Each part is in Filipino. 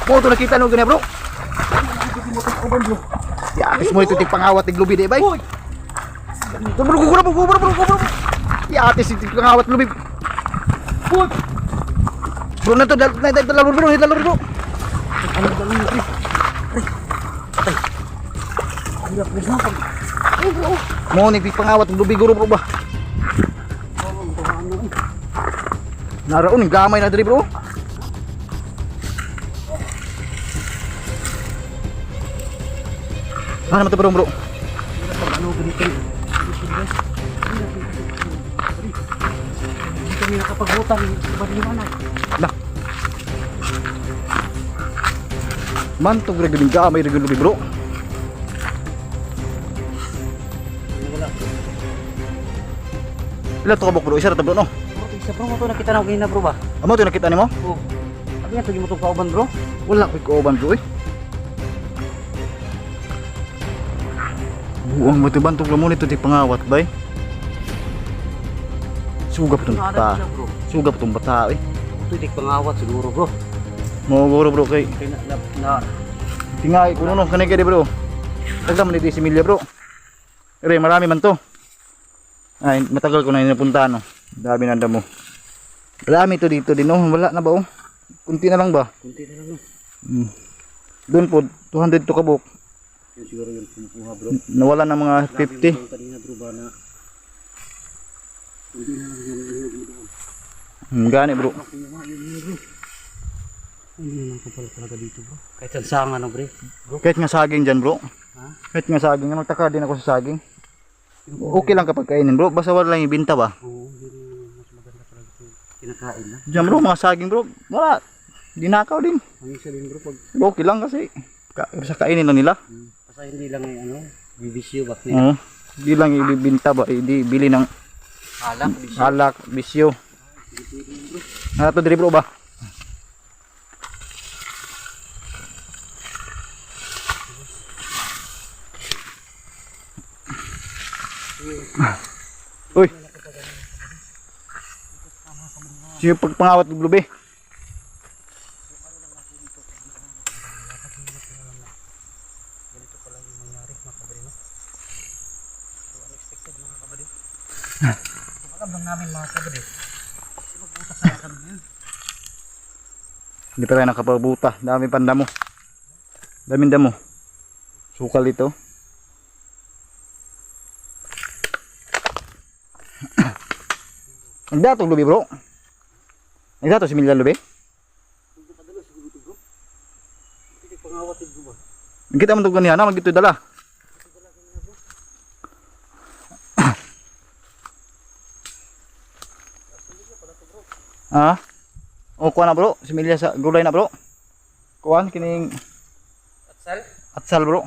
Mo to nakita no gani bro. Ya, atis mo ito pangawat ng lubi di bay. Bro, bro. Ya, atis ito pangawat lubi. Bro, na to dalaro bro. Ano ba ni bro? Patay. Hirap na sa pag. Bro. Mo ni pangawat ng lubi guro bro ba. Naraon ng gamay na diri bro. Ano mata bro? Ano ganito? Hindi kami nakapagbutan baliwanag. Lah. Mantog reguling gamay reguling bro. Wala. Ila to kabok bro, isa ra ta bro no. Isa bro mo to nakita na ganina bro ba? Amo to nakita nimo? Oo. Abi nga to mo to kauban bro. Wala ko kauban bro eh. Buong matibantog lamon ito di pangawat bay. Sugap itong bata. Sugap itong bata eh. Ito di pangawat siguro bro. Mo guro bro kay Na tingay kuno no kanay kay bro. Tagda man dito si Milya bro. Ere marami man to. Ay matagal ko na napunta no. Dami na damo. Marami to dito din no. Wala na ba oh? Kunti na lang ba? kunti na lang no. Doon po 200 to kabuk. Yun siguro yung pumuha bro. Nawala na mga 50. Kanina bro ba na hindi na lang Gani bro. Hindi naman ko pala talaga dito bro. Kahit ang sanga no bro. Kahit nga saging dyan bro. Ha? Kahit nga saging. Magtaka din ako sa saging. Okay lang kapag kainin bro. Basta wala lang ibinta ba? Oo, hindi mas maganda talaga ito. Kinakain na. Diyan bro mga saging bro. Wala. Dinakaw din. Ang isa din bro pag Okay lang kasi. Sa kainin lang nila. basta hindi lang ano, bibisyo ba? Oo. Hindi lang ibibinta ba. Hindi bili ng Alak, bisyo. alak, bisyo. Ano to diri bro ba? Uy. Sige pagpangawat ng lubi. Ganito pala yung mangyari mga kabari no? So unexpected mga kabari. Kung alam lang namin mga kabari, kasi magbutas sa kami ngayon. Hindi pa tayo nakapagbuta. Dami pandamo. Daming damo. Sukal ito. Nagdato lubi bro. Nagdato si Milya lubi. Hindi kadalo siguro ito bro. Hindi pangawat ito ba? Kita man to ganihan magdito dala. Ah? O kuha na bro, si Milya sa gulay na bro. Kuhan kining Atsal? atsal bro.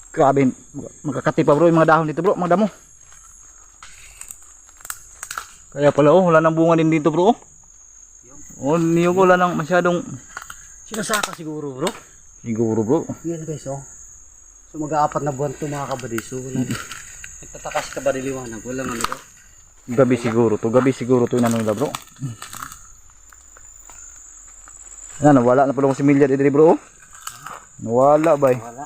Grabe, magkakati pa bro yung mga dahon dito bro, mga damo. Kaya pala oh, wala nang bunga din dito bro. Oh, niyog wala nang masyadong Sinasaka siguro bro. siguro bro. Yan guys oh. So mag-aapat na buwan to mga kabari. So nagtatakas ka ba liwanag? Walang ano bro. Gabi siguro to inano nila bro. Yan, nawala na pala si Milya dito bro. Nawala ba eh. Wala.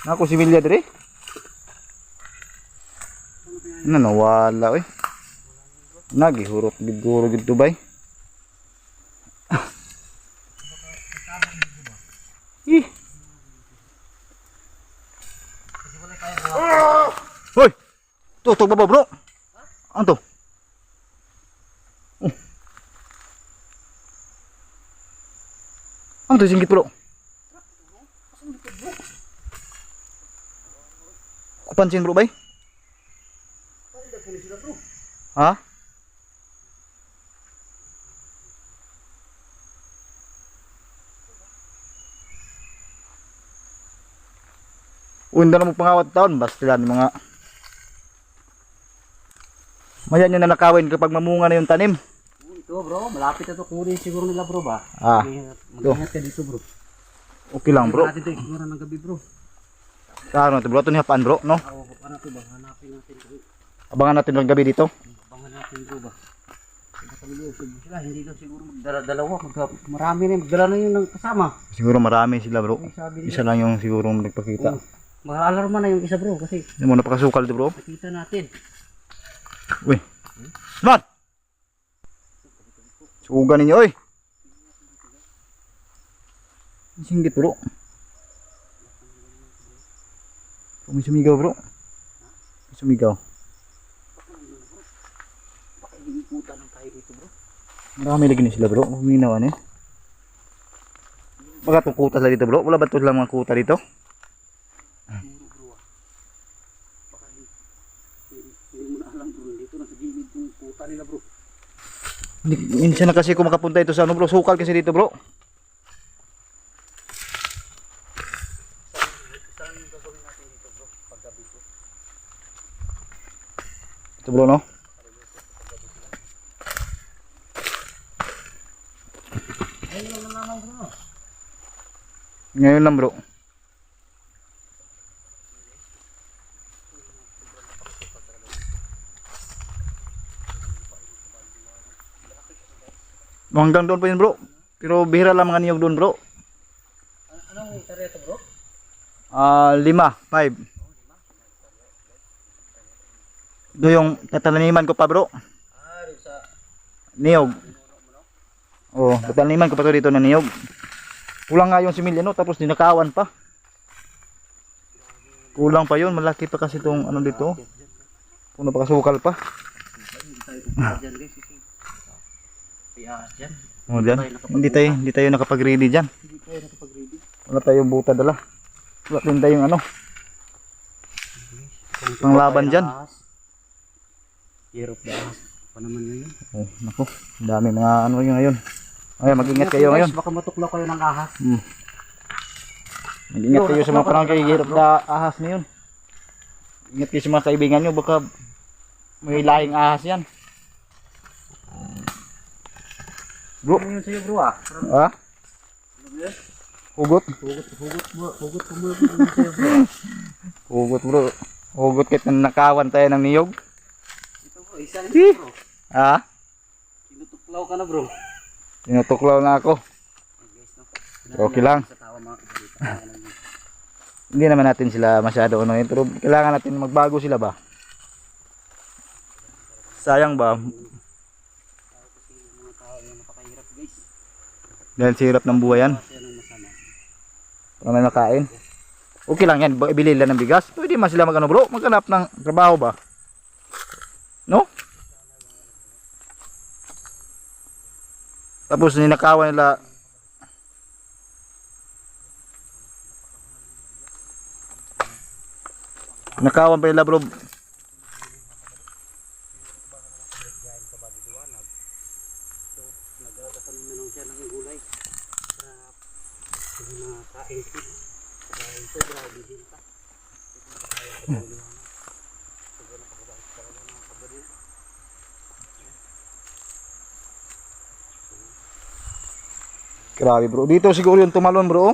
Nako si Milya dire. Nawala eh. Nagihurot gid gid bay. Ih. Hoy. Tutok ba bro? Ano to? Ano to singgit bro? Kupansin bro bay? Ha? Unda na mo pangawat taon, basta lang mga mayan yung nanakawin kapag mamunga na yung tanim. Ito bro, malapit na to kunin siguro nila bro ba? Ah, Mag-ingat ka dito bro. okay lang bro. Natin ito ikura ng gabi bro. Kano to bro, ito ni hapaan bro, no? Ano to ba? Hanapin natin ito. Abangan natin ng gabi dito. Abangan natin bro ba. Sila, hindi daw siguro magdala-dalawa. Marami na, magdala na yun ng kasama. Siguro marami sila bro. Ay, sabi nila. Isa lang yung siguro nagpakita. Mag-alarma na yung isa bro kasi Hindi mo napakasukal dito bro. nakita natin. Uy. Smart! Sugan ninyo oy. Singgit bro. May sumigaw bro. May sumigaw. Baka hinikutan ng tayo dito bro. Marami lagi na sila bro. Huminawan eh. Baka itong kuta sila dito bro. Wala ba ito lang mga kuta dito? Siguro bro ah. Baka hindi mo na alam bro. Dito na sa gilid yung puta nila bro. Minsan na kasi ako makapunta ito sa ano bro. Sukal kasi dito bro. Saan yung gagawin natin dito bro? Paggabi bro. Ito bro no. Ayun lang naman bro. Ngayon lang bro. Hanggang doon pa yun bro. Pero bihira lang mga niyog doon bro. Anong area to bro? 5, 5. Ito yung tatalaniman ko pa bro. Rin sa Niyog. Oh, tatalaniman ko pa to dito na niyog. Kulang nga yung similya no, tapos dinakawan pa. Kulang pa yun, malaki pa kasi itong ano dito. Puno pa kasukal pa. hindi tayo pupunta dyan guys. Piyahas dyan. Oh, diyan. Hindi tayo nakapag-ready diyan. Hindi tayo nakapag-ready. Wala tayong buta dala. Wala din tayong ano. Panglaban dyan. Hirap na ahas. Pa naman ngayon. Oh, naku. Ang dami mga ano yun ngayon. Ay, mag-ingat kayo ngayon. Baka matuklaw kayo ng ahas. Mag-ingat kayo sa mga parang hirap na ahas na yun. Ingat kayo sa mga kaibigan nyo. Baka may lahing ahas yan. Bro. Ano yun sa'yo bro ah? Ha? Hugot? Hugot ko mo sa'yo bro. Hugot bro. Hugot kahit na nakawan tayo ng niyog. Ito bro, isa rin bro. Ha? Tinutuklaw ka na bro. Tinutuklaw na ako. Okay lang. Sa tawa mga kabalita. Hindi naman natin sila masyado ano yun. Pero kailangan natin magbago sila ba? Sayang ba? Kasi yung mga tao yung napakahirap guys. Dahil sa hirap ng buhay yan. Kasi anong masama. Para may makain. Okay lang yan. Ibili lang ng bigas. Pwede man sila mag ano bro. Maghanap ng trabaho ba? No? Tapos ninakawan nila. Nakawan pa nila bro. Nagkakasanin na lang siya ng gulay. Para nakain ko. Dahil ito grabe din pa. Grabe bro. Dito siguro yung tumalon bro.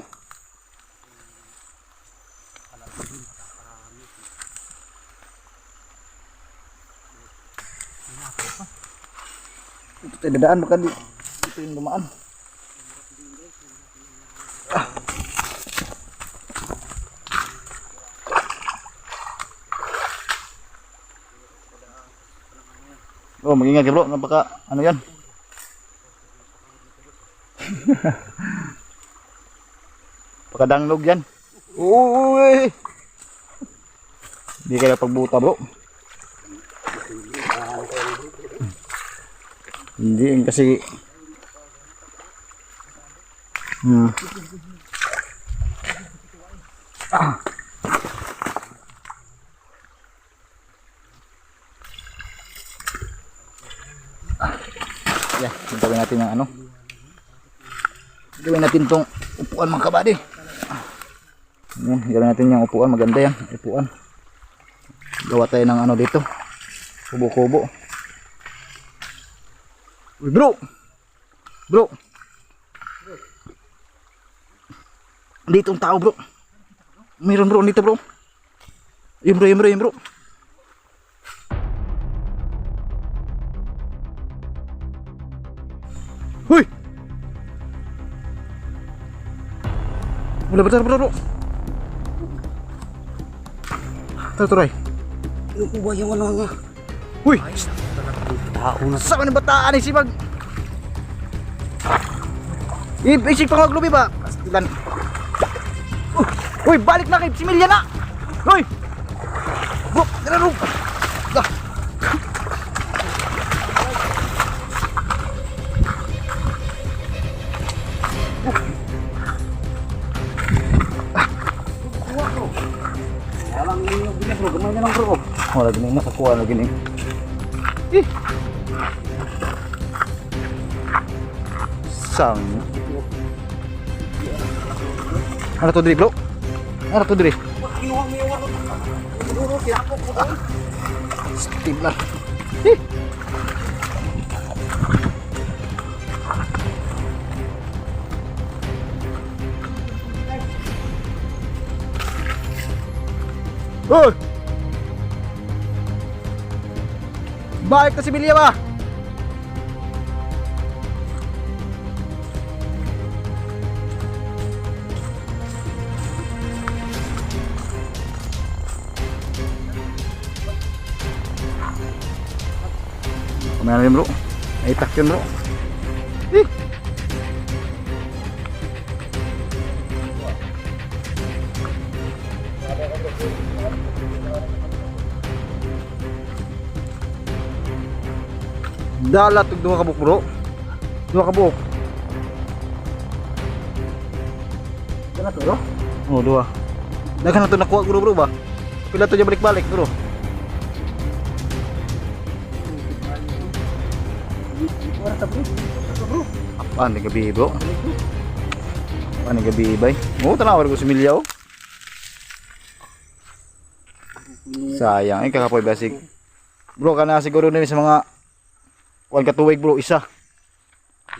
Ito tayo dadaan baka dito yung dumaan. Bro, mag-ingat ka bro. Baka ano yan. Pagkadanglog yan. Uy! Hindi kaya pagbuta bro. Hindi yan kasi yeah, gawin natin yung ano. Gawin natin tong upuan mga kabady. Yan, gawin natin yung upuan, maganda yan, upuan. Gawa tayo ng ano dito. Kubo-kubo. Uy bro. Bro. Dito ang tao bro. Mayroon bro dito bro. Yun bro. Huy! Wala ba tayo bro? Tayo turay. Ano ba yung ano nga? Huy! Tao na. Sa kanang bataan ay sipag. Isig pa maglubi ba? Pastilan. Huy! Balik na kay Similya na! Huy! Bro! Tara bro! Ah. Walang yung bilis bro. Gamay na lang bro. Wala gini nakakuha na gini. Eh. Sang. Ano to diri bro? Ano to diri? Kinuha mo yung ano. Bro, kinakot ko doon. Steam lang. Eh. Oh! Balik na si Bilya ba? Kumain na rin bro. Naitak yun bro. Eh! Dalat ug duha ka buok bro. Duha ka buok. Dala to bro. Oh, duha. Daghan na to nakuha bro bro ba? Pila to dyan balik-balik bro. Wala ta bro. Apaan ni gabi bro? Apaan ni gabi bay? Oo, tanawar ko si Milya oh. Sayang, kakapoy basig. Bro, kana siguro din sa mga kuan katuwig bro, isa.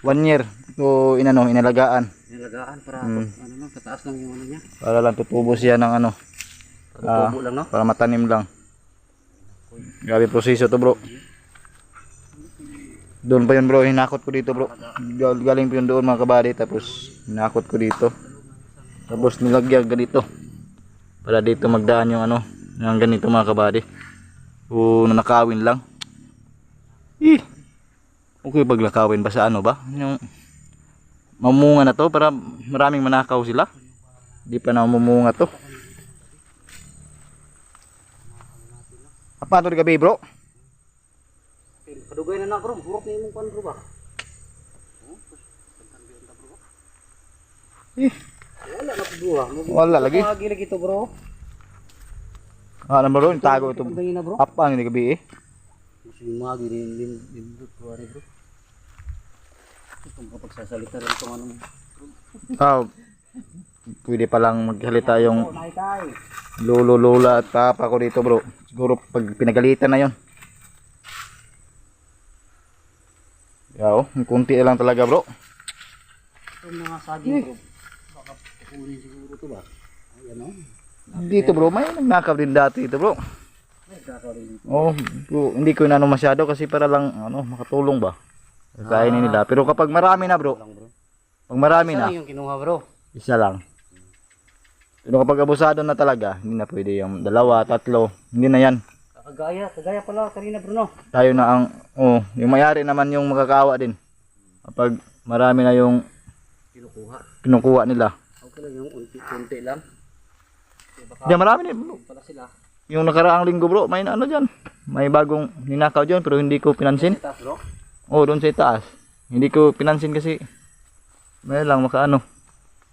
1 year. Ito inano, inalagaan. Nilagaan para ano lang, tataas lang yung ano niya. Para lang tutubo siya ng ano. Tutubo lang no. Para matanim lang. Grabe proseso to bro. Doon pa yun bro, hinakot ko dito bro. Galing pa yun doon mga kabady, tapos hinakot ko dito. Tapos nilagyan ganito. Para dito magdaan yung ano, yung ganito mga kabady. O nanakawin lang. Okay paglakawin ba sa ano ba? Yung mamunga na to para maraming manakaw sila. Di pa na mamunga to. Apa to di gabi bro? Kadugay na bro, burok na imong pan bro ba? Wala na po bro. Wala lagi. Lagi lagi to bro. Ano bro, tago ito. Kadugay na bro. Apa ni gabi Yung magi din bro bro. Kung kapagsasalita rin itong ano. Pwede palang maghalita yung Naikay. lolo, lola at papa ko dito bro. Siguro pag pinagalitan na yon. Yaw, kunti lang talaga bro. Itong mga saging bro. Baka kukunin siguro ito ba? Ayan o. Dito bro, may nagnakaw din dati ito bro. Oh, hindi ko inano masyado kasi para lang ano, makatulong ba. Kainin nila. Pero kapag marami na bro, pag marami na, Isa lang yung kinuha bro. isa lang. Pero kapag abusado na talaga, hindi na pwede yung 2, 3, hindi na yan. Kagaya pala kanina bro no. Tayo na ang, yung mayari naman yung makakawa din. Kapag marami na yung kinukuha nila. Okay lang yung unti-unti lang. Diyan marami din bro. Pala sila. Yung nakaraang linggo bro, may ano dyan. May bagong ninakaw dyan pero hindi ko pinansin. Taas bro. Oh, doon sa itaas. Hindi ko pinansin kasi may lang makaano.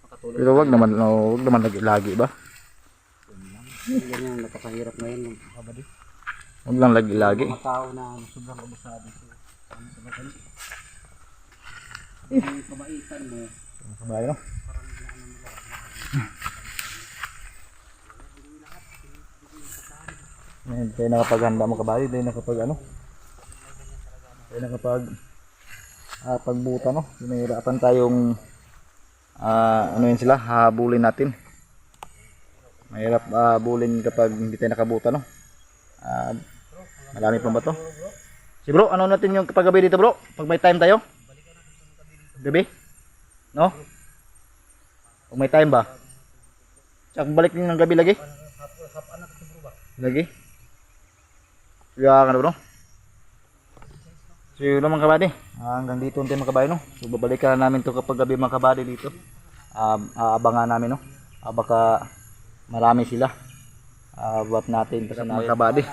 Makatulog. Pero wag naman lagi ba? Yan yung napakahirap ngayon ng kabady. Wag lang lagi. Mga tao na sobrang abusado. Ano sa bagay? Yung kabaitan mo. Sabay no? Tayo nakapaghanda mo kabali, tayo nakapag ano? Tayo nakapag pagbuta no? Nahihirapan tayong ano yun sila, habulin natin. Mahirap habulin kapag hindi tayo nakabuta no? Marami pa ba to? Si bro, ano natin yung kapagabi dito bro? Pag may time tayo? Gabi? No? Kung may time ba? Tsaka balik din ng gabi lagi? Hapaan na ito bro ba? Lagi? Kaya ka na bro? So yun lang mga kabady. Hanggang dito tayo mga kabady no. So babalikan namin to kapag gabi mga kabady dito. Aabangan namin no. Baka marami sila. Buat natin kasi mga kabady.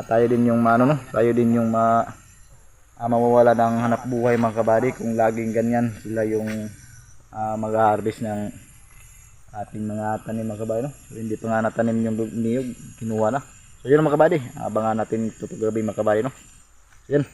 Tayo din yung ano no. Tayo din yung mawawala ng hanap buhay mga kabady kung laging ganyan sila yung mag-harvest ng ating mga tanim mga kabady no. So hindi pa nga natanim yung niyog, kinuha na. So yun mga kabady, abangan natin ito gabi mga kabady no. So yun,